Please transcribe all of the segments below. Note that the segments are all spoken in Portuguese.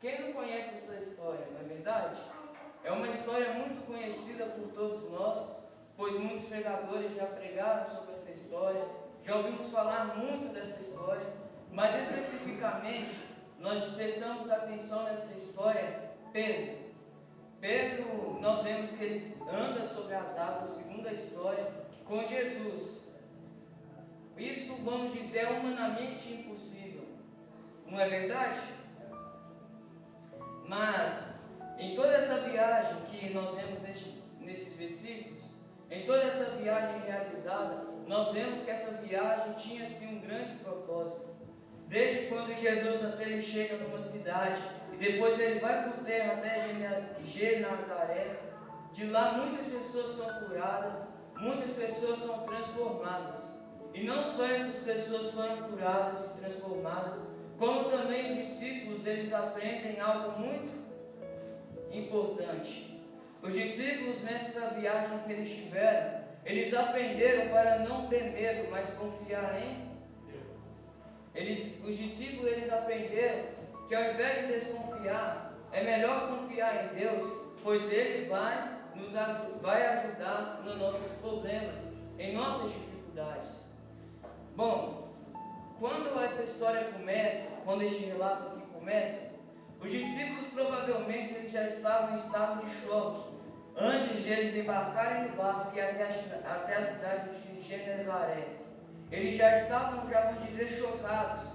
Quem não conhece essa história, não é verdade? É uma história muito conhecida por todos nós, pois muitos pregadores já pregaram sobre essa história, já ouvimos falar muito dessa história, mas especificamente nós prestamos atenção nessa história. Pedro, nós vemos que ele anda sobre as águas, segundo a história, com Jesus. Isso, vamos dizer, é humanamente impossível, não é verdade? Mas, em toda essa viagem que nós vemos nesses versículos, em toda essa viagem realizada, nós vemos que essa viagem tinha sim um grande propósito. Desde quando Jesus até ele chega numa cidade, e depois ele vai por terra até Genazaré, de lá muitas pessoas são curadas, muitas pessoas são transformadas. E não só essas pessoas foram curadas e transformadas, como também os discípulos, eles aprendem algo muito importante. Os discípulos, nessa viagem que eles tiveram, eles aprenderam para não ter medo, mas confiar em Deus. Os discípulos, eles aprenderam que ao invés de desconfiar, é melhor confiar em Deus, pois Ele vai ajudar nos nossos problemas, em nossas dificuldades. Bom, quando essa história começa, quando este relato aqui começa, os discípulos provavelmente eles já estavam em estado de choque, antes de eles embarcarem no barco e até a cidade de Genezaré. Eles já estavam, vamos dizer, chocados,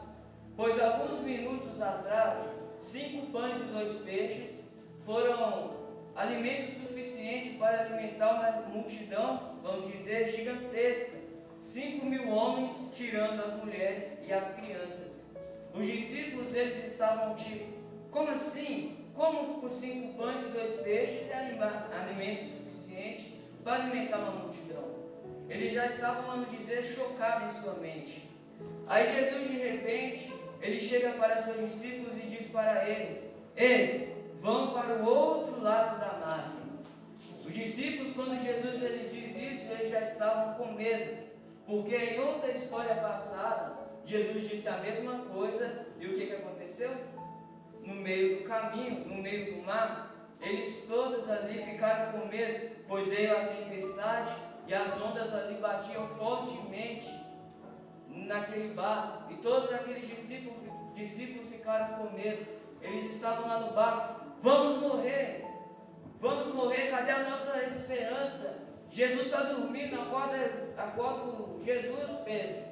pois alguns minutos atrás, 5 pães e 2 peixes foram alimento suficiente para alimentar uma multidão, vamos dizer, gigantesca. 5.000 homens, tirando as mulheres e as crianças. Os discípulos, eles estavam tipo, como assim? Como com 5 pães e 2 peixes é alimento suficiente para alimentar uma multidão? Eles já estavam, vamos dizer, chocados em sua mente. Aí Jesus, de repente, ele chega para seus discípulos e diz para eles: ei, vão para o outro lado da margem. Os discípulos, quando Jesus ele diz isso, eles já estavam com medo. Porque em outra história passada, Jesus disse a mesma coisa, e o que aconteceu? No meio do caminho, no meio do mar, eles todos ali ficaram com medo, pois veio a tempestade e as ondas ali batiam fortemente naquele barco, e todos aqueles discípulos ficaram com medo. Eles estavam lá no barco: vamos morrer, cadê a nossa esperança? Jesus está dormindo, acorda Jesus, Pedro.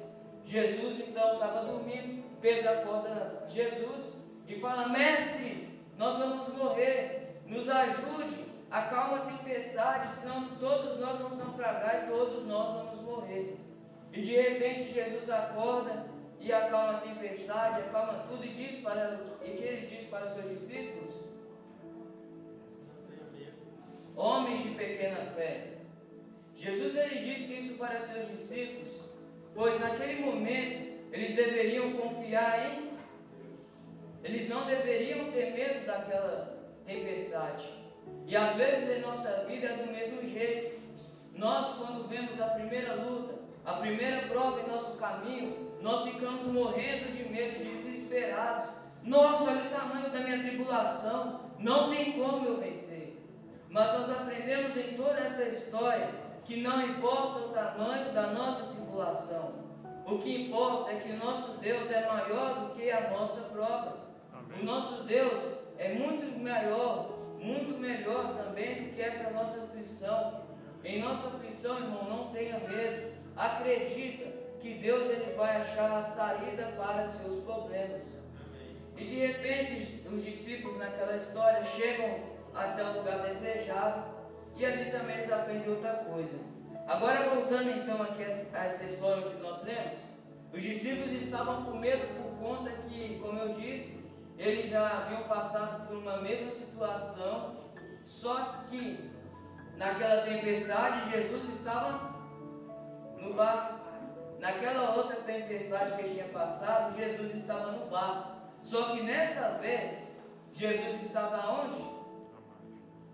Jesus então estava dormindo, Pedro acorda Jesus e fala: mestre, nós vamos morrer, nos ajude, acalma a tempestade, senão todos nós vamos naufragar e todos nós vamos morrer. E de repente Jesus acorda e acalma a tempestade, acalma tudo, e que ele diz para os seus discípulos: homens de pequena fé. Jesus ele disse isso para seus discípulos, pois naquele momento eles deveriam confiar em Deus. Eles não deveriam ter medo daquela tempestade. E às vezes em nossa vida é do mesmo jeito. Nós, quando vemos a primeira luta, a primeira prova em nosso caminho, nós ficamos morrendo de medo, desesperados. Nossa, olha o tamanho da minha tribulação, não tem como eu vencer. Mas nós aprendemos em toda essa história que não importa o tamanho da nossa tribulação, o que importa é que o nosso Deus é maior do que a nossa prova. Amém. O nosso Deus é muito melhor também do que essa nossa aflição. Em nossa aflição, irmão, não tenha medo, acredita que Deus ele vai achar a saída para seus problemas. Amém. E de repente os discípulos naquela história chegam até o lugar desejado, e ali também eles aprendem outra coisa. Agora voltando então aqui a essa história onde nós lemos, os discípulos estavam com medo por conta que, como eu disse, eles já haviam passado por uma mesma situação, só que naquela tempestade Jesus estava no barco. Naquela outra tempestade que tinha passado, Jesus estava no barco. Só que nessa vez, Jesus estava onde?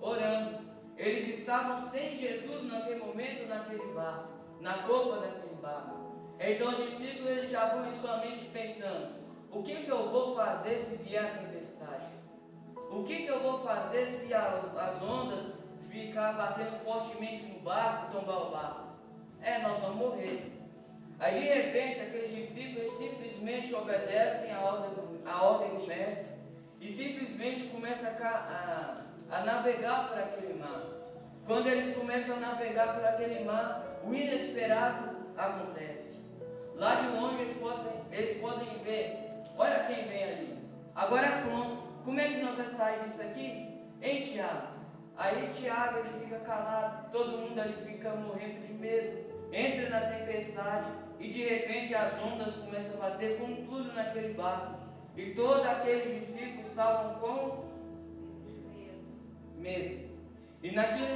Orando. Eles estavam sem Jesus naquele momento, naquele barco, na popa daquele barco. Então os discípulos eles já vão em sua mente pensando: o que eu vou fazer se vier a tempestade? O que eu vou fazer se as ondas ficar batendo fortemente no barco, tombar o barco? Nós vamos morrer. Aí de repente aqueles discípulos simplesmente obedecem a ordem do mestre e simplesmente começam a navegar por aquele mar. Quando eles começam a navegar por aquele mar, o inesperado acontece. Lá de longe eles podem ver, olha quem vem ali. Agora pronto, como é que nós vamos sair disso aqui? Hein, Tiago? Aí Tiago ele fica calado, todo mundo ali fica morrendo de medo, entra na tempestade e de repente as ondas começam a bater com tudo naquele barco. E todos aqueles discípulos estavam com medo. E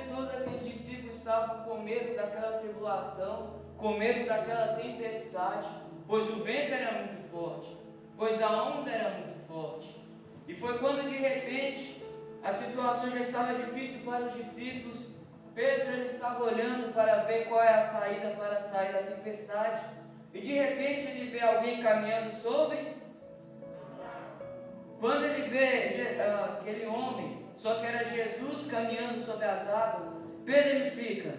todos aqueles discípulos estavam com medo daquela tribulação, com medo daquela tempestade, pois o vento era muito forte, pois a onda era muito forte. E foi quando de repente a situação já estava difícil para os discípulos. Pedro ele estava olhando para ver qual é a saída para sair da tempestade. E de repente ele vê alguém caminhando sobre. Quando ele vê aquele homem, só que era Jesus caminhando sobre as águas, Pedro ele fica,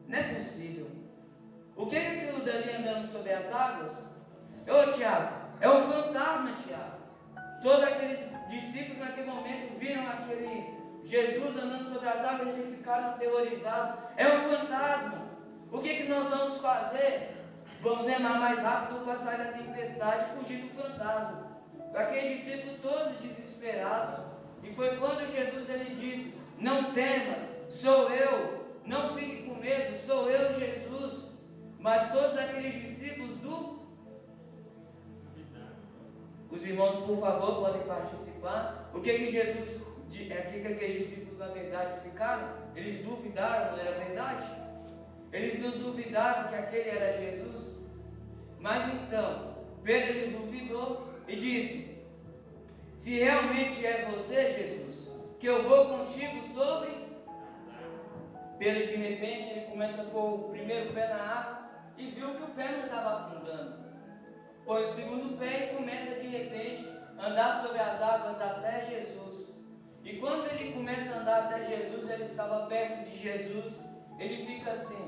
não é possível. O que é aquilo dali andando sobre as águas? Ô Tiago, é um fantasma, Tiago. Todos aqueles discípulos naquele momento viram aquele Jesus andando sobre as águas e ficaram aterrorizados. É um fantasma. O que nós vamos fazer? Vamos remar mais rápido para sair da tempestade e fugir do fantasma. Aqueles discípulos todos desesperados. E foi quando Jesus ele disse: não temas, sou eu. Não fique com medo, sou eu, Jesus. Mas todos aqueles discípulos os irmãos, por favor, podem participar. O que Jesus, que aqueles discípulos na verdade ficaram? Eles duvidaram, não era verdade? Eles nos duvidaram que aquele era Jesus. Mas então, Pedro ele duvidou e disse: se realmente é você, Jesus, que eu vou contigo sobre. Pedro de repente ele começa a pôr o primeiro pé na água e viu que o pé não estava afundando. Põe o segundo pé e começa de repente a andar sobre as águas até Jesus. E quando ele começa a andar até Jesus, ele estava perto de Jesus, ele fica assim: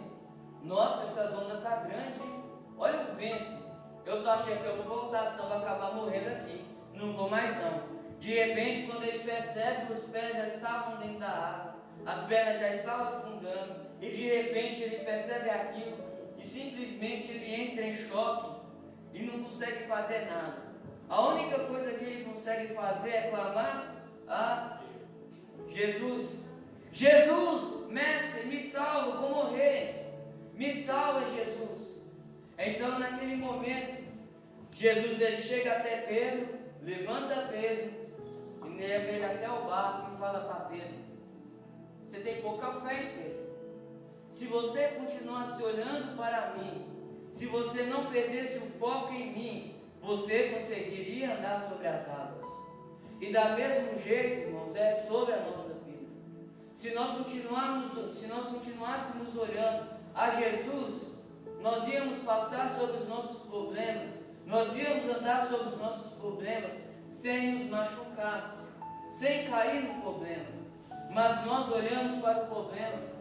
nossa, essas ondas estão grandes, hein? Olha o vento. Eu estou achando que eu vou voltar, senão vai acabar morrendo aqui. Não vou mais não. De repente, quando ele percebe que os pés já estavam dentro da água, as pernas já estavam afundando, e de repente ele percebe aquilo, e simplesmente ele entra em choque, e não consegue fazer nada. A única coisa que ele consegue fazer é clamar a Jesus. Jesus, mestre, me salva, vou morrer. Me salva, Jesus. Então naquele momento, Jesus ele chega até Pedro, levanta Pedro, e leva ele até o barco e fala para Pedro: você tem pouca fé, hein, Pedro? Se você continuasse olhando para mim, se você não perdesse o foco em mim, você conseguiria andar sobre as águas. E da mesmo jeito, irmãos, é sobre a nossa vida. Se nós continuássemos olhando a Jesus, nós íamos passar sobre os nossos problemas, nós íamos andar sobre os nossos problemas sem nos machucar, sem cair no problema. Mas nós olhamos para o problema,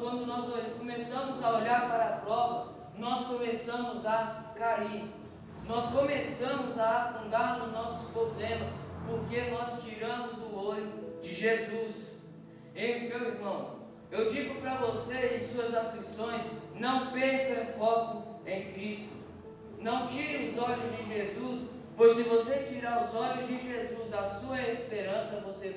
quando nós começamos a olhar para a prova, nós começamos a cair, nós começamos a afundar nos nossos problemas, porque nós tiramos o olho de Jesus. Ei, meu irmão, eu digo para você em suas aflições, não perca o foco em Cristo, não tire os olhos de Jesus, pois se você tirar os olhos de Jesus, a sua esperança, você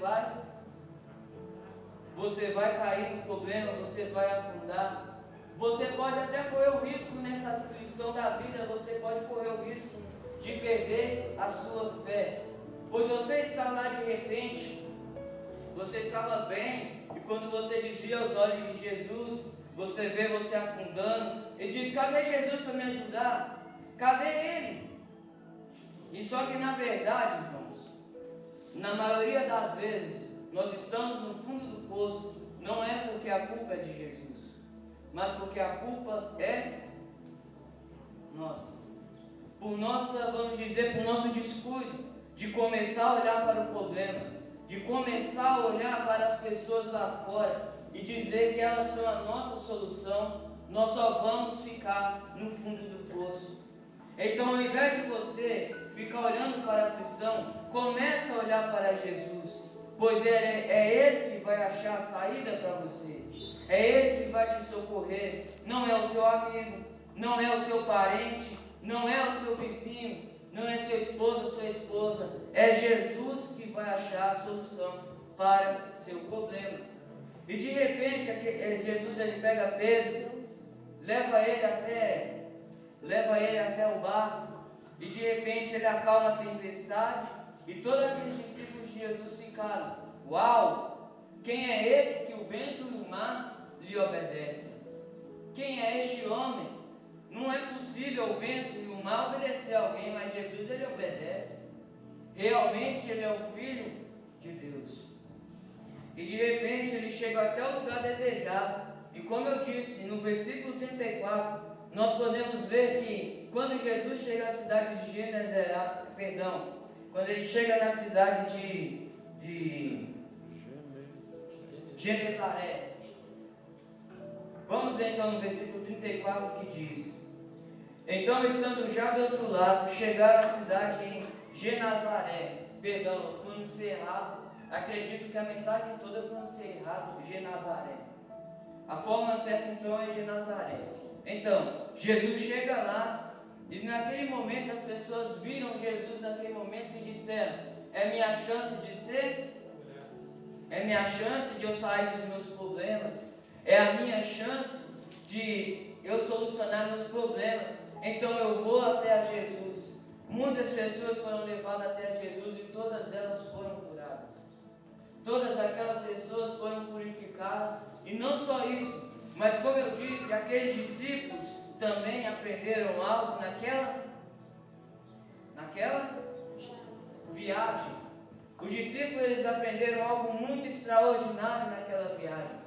vai cair no problema, você vai afundar. Você pode até correr o risco nessa aflição da vida, você pode correr o risco de perder a sua fé, pois você está lá de repente, você estava bem, e quando você desvia os olhos de Jesus, você vê você afundando, e diz: cadê Jesus para me ajudar? Cadê Ele? E só que na verdade, irmãos, na maioria das vezes, nós estamos no fundo do poço, não é porque a culpa é de Jesus, mas porque a culpa é nossa. Por nosso descuido de começar a olhar para o problema, de começar a olhar para as pessoas lá fora e dizer que elas são a nossa solução, nós só vamos ficar no fundo do poço. Então, ao invés de você ficar olhando para a aflição, começa a olhar para Jesus, pois é Ele que vai achar a saída para você, é Ele que vai te socorrer, não é o seu amigo, não é o seu parente, não é o seu vizinho, não é seu esposo, sua esposa, é Jesus que vai achar a solução para o seu problema. E de repente, Jesus ele pega Pedro, leva ele até o barco, e de repente ele acalma a tempestade, e todos aqueles discípulos de Jesus ficaram: uau! Quem é esse que o vento e o mar lhe obedecem? Quem é este homem? Não é possível o vento e o mar obedecer a alguém, mas Jesus ele obedece. Realmente ele é o Filho de Deus. E de repente ele chega até o lugar desejado. E como eu disse, no versículo 34, nós podemos ver que quando Jesus chega à cidade de quando ele chega na cidade de Genezaré. Vamos ver então no versículo 34 que diz: então, estando já do outro lado, chegaram à cidade em Genazaré. Perdão, eu pronunciei errado. Acredito que a mensagem toda eu pronunciei errado, Genazaré. A forma certa então é Genazaré. Então, Jesus chega lá, e naquele momento as pessoas viram Jesus naquele momento e disseram: é minha chance de ser? É minha chance de eu sair dos meus problemas? É a minha chance de eu solucionar meus problemas? Então eu vou até a Jesus. Muitas pessoas foram levadas até a Jesus e todas elas foram curadas. Todas aquelas pessoas foram purificadas. E não só isso, mas como eu disse, aqueles discípulos também aprenderam algo naquela viagem. Os discípulos eles aprenderam algo muito extraordinário naquela viagem.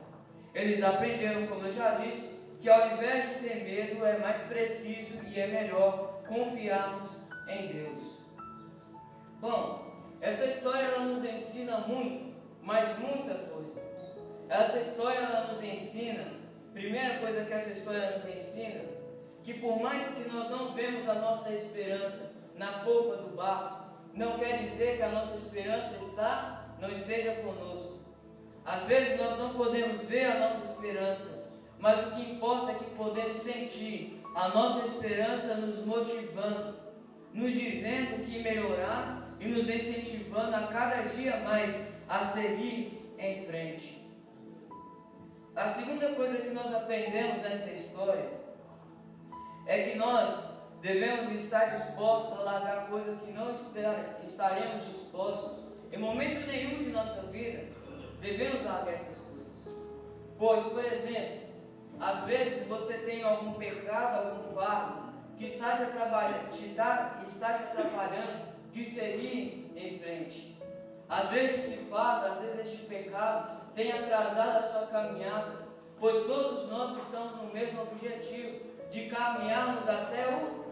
Eles aprenderam, como eu já disse, que ao invés de ter medo, é mais preciso e é melhor confiarmos em Deus. Bom, essa história ela nos ensina muito, mas muita coisa. Essa história ela nos ensina, primeira coisa que essa história nos ensina, que por mais que nós não vemos a nossa esperança na polpa do barco, não quer dizer que a nossa esperança não esteja conosco. Às vezes nós não podemos ver a nossa esperança, mas o que importa é que podemos sentir a nossa esperança nos motivando, nos dizendo que melhorar e nos incentivando a cada dia mais a seguir em frente. A segunda coisa que nós aprendemos nessa história é que nós devemos estar dispostos a largar coisas que não estaremos dispostos em momento nenhum de nossa vida. Devemos largar essas coisas. Pois, por exemplo, às vezes você tem algum pecado, algum fardo que está te atrapalhando de seguir em frente. Às vezes esse fardo, às vezes este pecado tem atrasado a sua caminhada, pois todos nós estamos no mesmo objetivo, de caminharmos até o...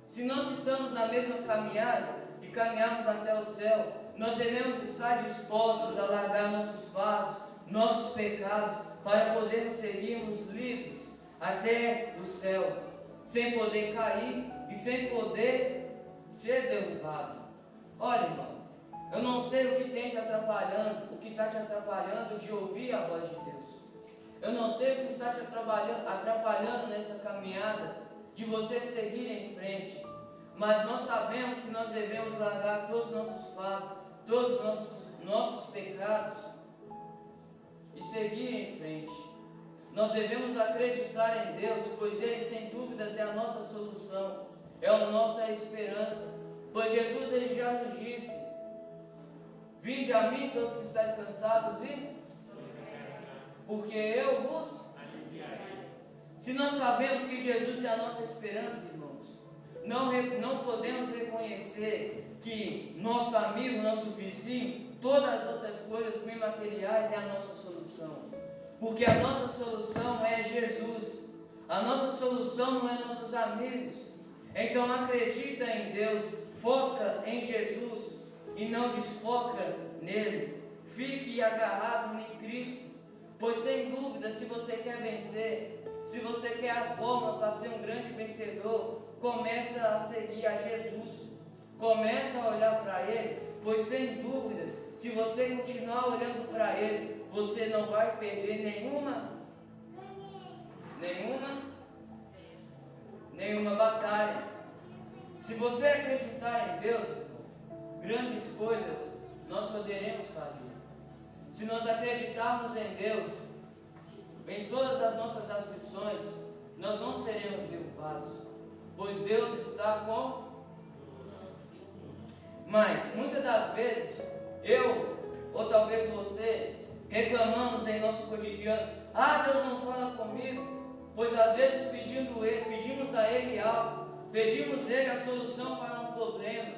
Se nós estamos na mesma caminhada, de caminharmos até o céu, nós devemos estar dispostos a largar nossos fardos, nossos pecados, para podermos seguirmos livres até o céu, sem poder cair e sem poder ser derrubado. Olha, irmão, eu não sei o que tem te atrapalhando, o que está te atrapalhando de ouvir a voz de Deus. Eu não sei o que está te atrapalhando nessa caminhada de você seguir em frente. Mas nós sabemos que nós devemos largar todos os nossos fardos, todos os nossos pecados e seguir em frente. Nós devemos acreditar em Deus, pois Ele sem dúvidas é a nossa solução, é a nossa esperança. Pois Jesus ele já nos disse: vinde a mim todos que estáis cansados e porque eu vos aliviarei. Se nós sabemos que Jesus é a nossa esperança, irmãos, não podemos reconhecer que nosso amigo, nosso vizinho, todas as outras coisas imateriais é a nossa solução. Porque a nossa solução é Jesus. A nossa solução não é nossos amigos. Então acredita em Deus, foca em Jesus e não desfoca nele. Fique agarrado em Cristo, pois sem dúvida, se você quer vencer, se você quer a forma para ser um grande vencedor, começa a seguir a Jesus, começa a olhar para Ele, pois sem dúvidas, se você continuar olhando para Ele, você não vai perder nenhuma batalha. Se você acreditar em Deus, grandes coisas nós poderemos fazer. Se nós acreditarmos em Deus, em todas as nossas aflições, nós não seremos derrubados, pois Deus está com. Mas muitas das vezes eu, ou talvez você, reclamamos em nosso cotidiano: ah, Deus não fala comigo. Pois às vezes pedimos a Ele algo, pedimos a Ele a solução para um problema.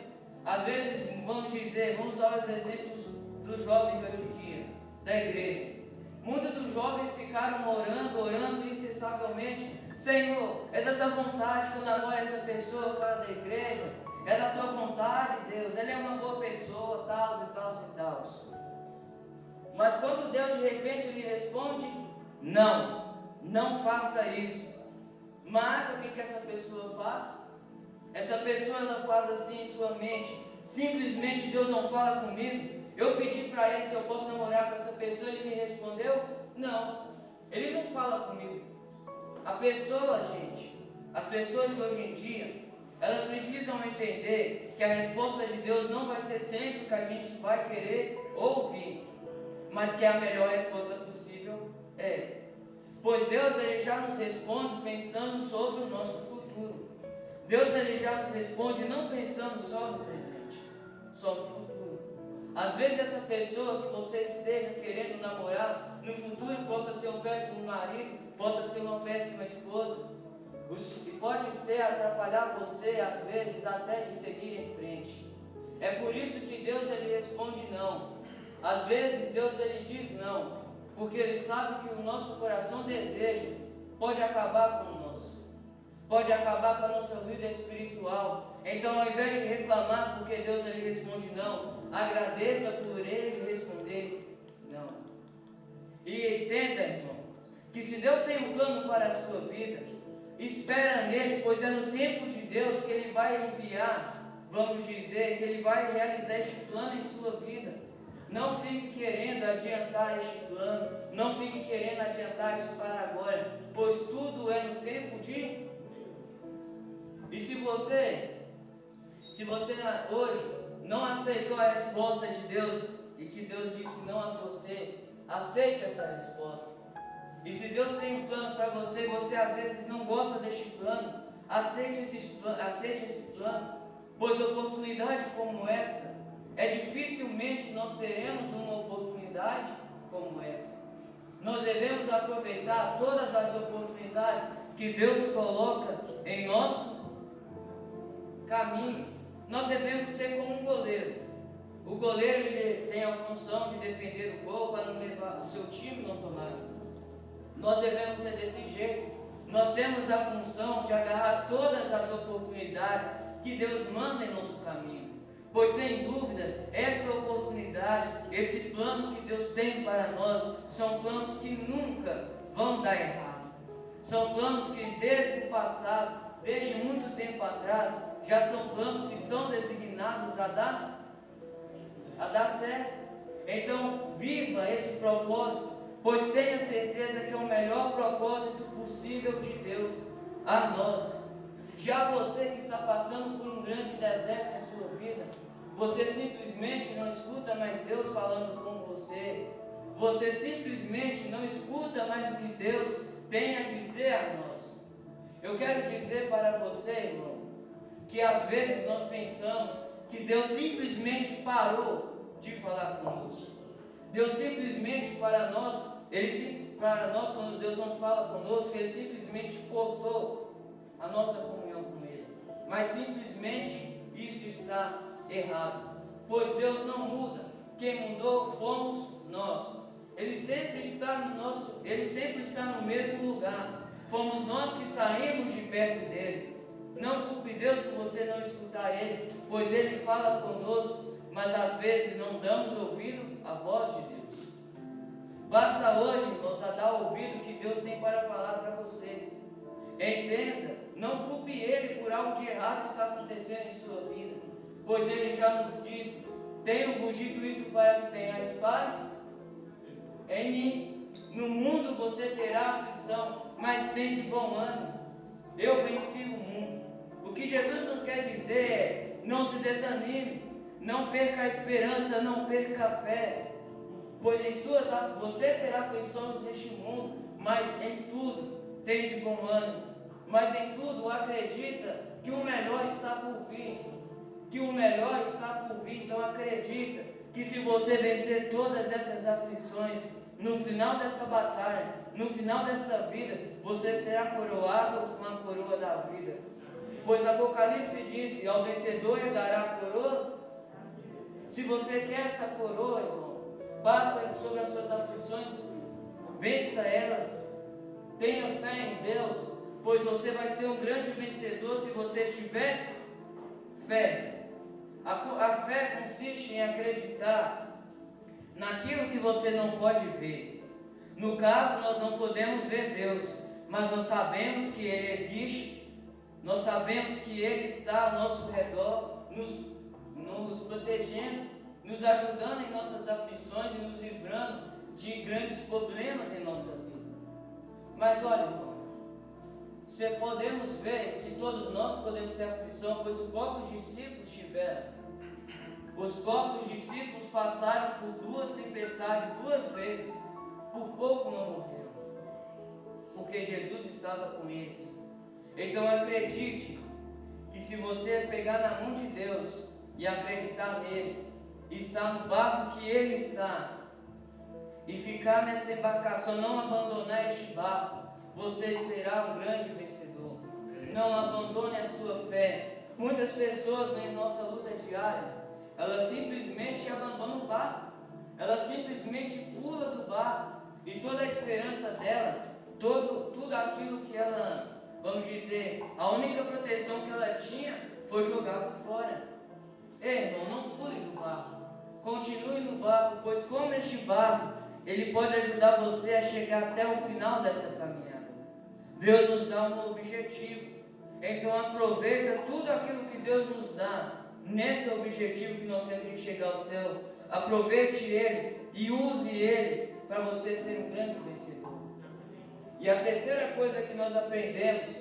Às vezes vamos usar os exemplos dos jovens de hoje em dia, da igreja. Muitos dos jovens ficaram orando incessantemente: Senhor, é da tua vontade que eu namore essa pessoa fora da igreja, é da tua vontade, Deus, ela é uma boa pessoa, tal e tal e tal. Mas quando Deus de repente lhe responde: não faça isso. Mas o que essa pessoa faz? Essa pessoa ela faz assim em sua mente: simplesmente Deus não fala comigo. Eu pedi para Ele se eu posso namorar com essa pessoa, Ele me respondeu: não, Ele não fala comigo. A pessoa, gente, as pessoas de hoje em dia, elas precisam entender que a resposta de Deus não vai ser sempre o que a gente vai querer ouvir, mas que a melhor resposta possível é. Pois Deus ele já nos responde pensando sobre o nosso futuro. Deus ele já nos responde não pensando só no presente, só no futuro. Às vezes essa pessoa que você esteja querendo namorar, no futuro possa ser um péssimo marido, possa ser uma péssima esposa, e pode ser atrapalhar você, às vezes, até de seguir em frente. É por isso que Deus ele responde não. Às vezes Deus ele diz não, porque Ele sabe que o nosso coração deseja, pode acabar com o nosso, pode acabar com a nossa vida espiritual. Então, ao invés de reclamar porque Deus ele responde não, agradeça por Ele responder não. E entenda, irmão, que se Deus tem um plano para a sua vida, espera nele, pois é no tempo de Deus que Ele vai enviar, vamos dizer, que Ele vai realizar este plano em sua vida. Não fique querendo adiantar este plano, não fique querendo adiantar isso para agora, pois tudo é no tempo de. E se você hoje não aceitou a resposta de Deus, e que Deus disse não a você, aceite essa resposta. E se Deus tem um plano para você, você às vezes não gosta deste plano, aceite esse plano, pois oportunidade como esta, dificilmente nós teremos uma oportunidade como essa. Nós devemos aproveitar todas as oportunidades que Deus coloca em nosso caminho. Nós devemos ser como um goleiro. O goleiro ele tem a função de defender o gol para não levar o seu time não tomar. Nós devemos ser desse jeito. Nós temos a função de agarrar todas as oportunidades que Deus manda em nosso caminho. Pois sem dúvida, essa oportunidade, esse plano que Deus tem para nós, são planos que nunca vão dar errado. São planos que desde o passado, desde muito tempo atrás, já são planos que estão designados a dar certo. Então, viva esse propósito, pois tenha certeza que é o melhor propósito possível de Deus a nós. Já você que está passando por um grande deserto em sua vida, você simplesmente não escuta mais Deus falando com você. Você simplesmente não escuta mais o que Deus tem a dizer a nós. Eu quero dizer para você, irmão, que às vezes nós pensamos que Deus simplesmente parou de falar conosco. Deus simplesmente para nós, quando Deus não fala conosco, Ele simplesmente cortou a nossa comunhão com Ele. Mas simplesmente isso está errado, pois Deus não muda. Quem mudou fomos nós. Ele sempre está no mesmo lugar. Fomos nós que saímos de perto dele. Não culpe Deus por você não escutar Ele, pois Ele fala conosco mas às vezes não damos ouvido à voz de Deus. Basta hoje, irmãos, a dar ouvido que Deus tem para falar para você. Entenda, não culpe Ele por algo de errado que está acontecendo em sua vida, pois Ele já nos disse: tenho-vos dito isso para que tenhais paz em mim. No mundo você terá aflição, mas tem de bom ânimo. Eu venci o mundo. O que Jesus não quer dizer é: não se desanime, não perca a esperança, não perca a fé, pois você terá aflições neste mundo, mas em tudo tem de bom ânimo. Mas em tudo acredita que o melhor está por vir. Que o melhor está por vir. Então acredita que se você vencer todas essas aflições, no final desta batalha, no final desta vida, você será coroado com a coroa da vida. Pois Apocalipse disse: ao vencedor dará a coroa. Se você quer essa coroa, irmão, passa sobre as suas aflições, vença elas, tenha fé em Deus, pois você vai ser um grande vencedor se você tiver fé. A fé consiste em acreditar naquilo que você não pode ver. No caso, nós não podemos ver Deus, mas nós sabemos que Ele existe, nós sabemos que Ele está ao nosso redor, nos protegendo, nos ajudando em nossas aflições e nos livrando de grandes problemas em nossa vida. Mas olha, irmão, podemos ver que todos nós podemos ter aflição, pois os próprios discípulos tiveram. Os próprios discípulos passaram por 2 tempestades 2 vezes, por pouco não morreram, porque Jesus estava com eles. Então acredite que se você pegar na mão de Deus e acreditar nele, estar no barco que Ele está, e ficar nessa embarcação, não abandonar este barco, você será um grande vencedor. Não abandone a sua fé. Muitas pessoas em nossa luta diária, elas simplesmente abandonam o barco, ela simplesmente pula do barco, e toda a esperança dela, tudo aquilo que ela, vamos dizer, a única proteção que ela tinha, foi jogado fora. Ei, irmão, não pule do barco, continue no barco, pois como este barco, ele pode ajudar você a chegar até o final desta caminhada. Deus nos dá um objetivo, então aproveita tudo aquilo que Deus nos dá, nesse objetivo que nós temos de chegar ao céu. Aproveite ele e use ele para você ser um grande vencedor. E a terceira coisa que nós aprendemos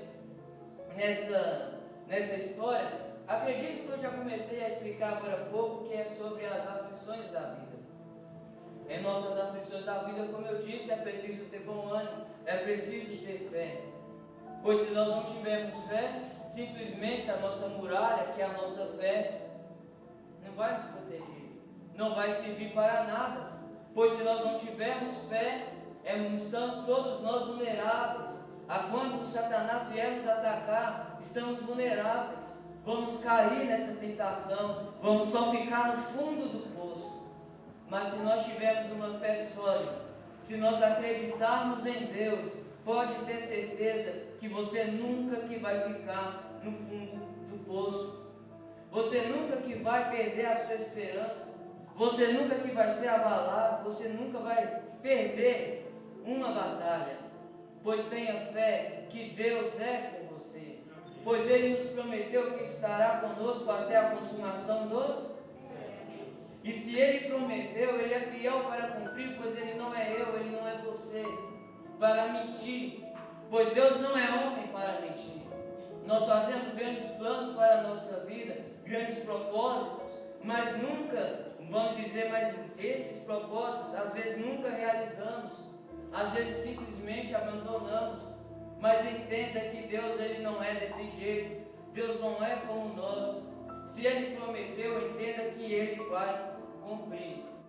nessa história, acredito que eu já comecei a explicar agora há pouco, que é sobre as aflições da vida. Em nossas aflições da vida, como eu disse, é preciso ter bom ânimo, é preciso ter fé. Pois se nós não tivermos fé, simplesmente a nossa muralha, que é a nossa fé, não vai nos proteger, não vai servir para nada. Pois se nós não tivermos fé, estamos todos nós vulneráveis. A quando Satanás vier nos atacar, estamos vulneráveis. Vamos cair nessa tentação, vamos só ficar no fundo do poço. Mas se nós tivermos uma fé sólida, se nós acreditarmos em Deus, pode ter certeza que você nunca que vai ficar no fundo do poço. Você nunca que vai perder a sua esperança. Você nunca que vai ser abalado. Você nunca vai perder uma batalha. Pois tenha fé que Deus é com você. Pois Ele nos prometeu que estará conosco até a consumação dos. E se Ele prometeu, Ele é fiel para cumprir, pois Ele não é eu, Ele não é você, para mentir, pois Deus não é homem para mentir. Nós fazemos grandes planos para a nossa vida, grandes propósitos, mas nunca, vamos dizer, mas esses propósitos, às vezes nunca realizamos, às vezes simplesmente abandonamos. Mas entenda que Deus, Ele não é desse jeito, Deus não é como nós. Se Ele prometeu, entenda que Ele vai cumprir.